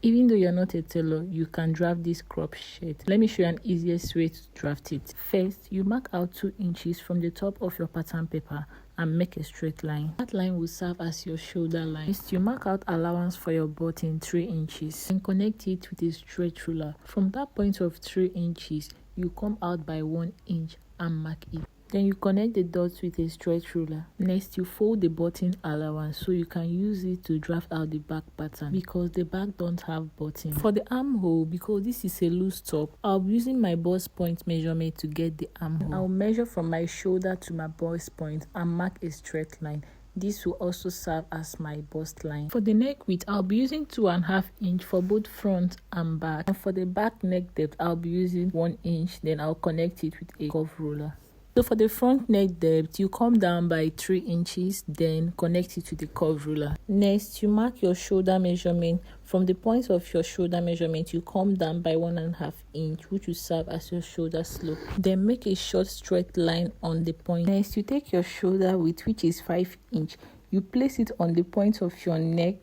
Even though you're not a tailor, you can draft this crop shirt. Let me show you an easiest way to draft it. First, you mark out 2 inches from the top of your pattern paper and make a straight line. That line will serve as your shoulder line. Next, you mark out allowance for your button 3 inches and connect it with a straight ruler. From that point of 3 inches, you come out by 1 inch and mark it. Then you connect the dots with a straight ruler. Next, you fold the button allowance so you can use it to draft out the back pattern because the back don't have button. For the armhole, because this is a loose top, I'll be using my bust point measurement to get the armhole. I'll measure from my shoulder to my bust point and mark a straight line. This will also serve as my bust line. For the neck width, I'll be using 2.5 inch for both front and back. And for the back neck depth, I'll be using 1 inch. Then I'll connect it with a curve ruler. So for the front neck depth, you come down by 3 inches, then connect it to the curve ruler. Next, you mark your shoulder measurement. From the point of your shoulder measurement, you come down by 1.5 inch, which will serve as your shoulder slope. Then make a short straight line on the point. Next, you take your shoulder width, which is 5 inch. You place it on the point of your neck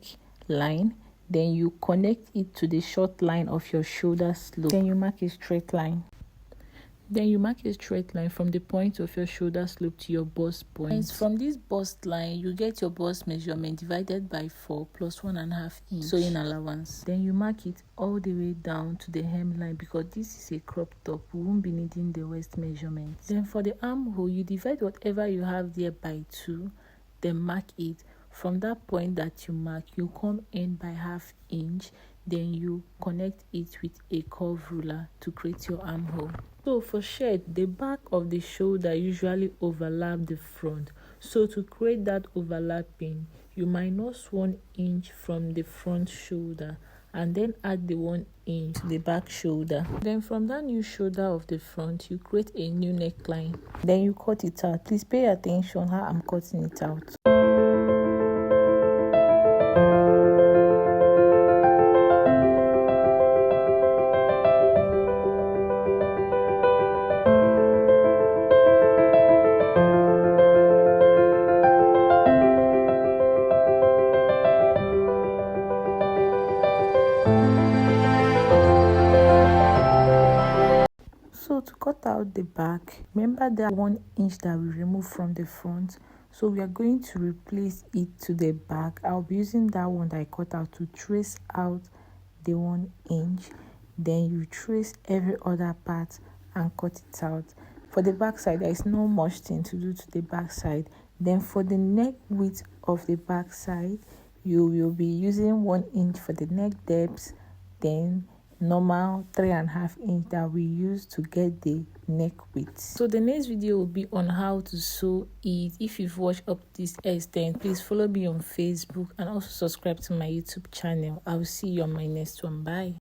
line. Then you connect it to the short line of your shoulder slope. Then you mark a straight line. Then you mark a straight line from the point of your shoulder slope to your bust point. And from this bust line, you get your bust measurement divided by 4 plus 1.5 inch sewing allowance. Then you mark it all the way down to the hemline because this is a crop top. We won't be needing the waist measurement. Then for the armhole, you divide whatever you have there by 2, then mark it. From that point that you mark, you come in by 1/2 inch. Then you connect it with a curve ruler to create your armhole. So for shirt, the back of the shoulder usually overlap the front. So to create that overlapping, you minus 1 inch from the front shoulder and then add the 1 inch to the back shoulder. Then from that new shoulder of the front, you create a new neckline. Then you cut it out. Please pay attention how I'm cutting it out. So to cut out the back, remember that 1 inch that we removed from the front, so we are going to replace it to the back. I'll be using that one that I cut out to trace out the 1 inch. Then you trace every other part and cut it out. For the back side, there is no much thing to do to the back side. Then for the neck width of the back side, you will be using 1 inch for the neck depth, then normal 3.5 inch that we use to get the neck width. So the next video will be on how to sew it. If you've watched up this extent, please follow me on Facebook and also subscribe to my YouTube channel. I will see you on my next one. Bye.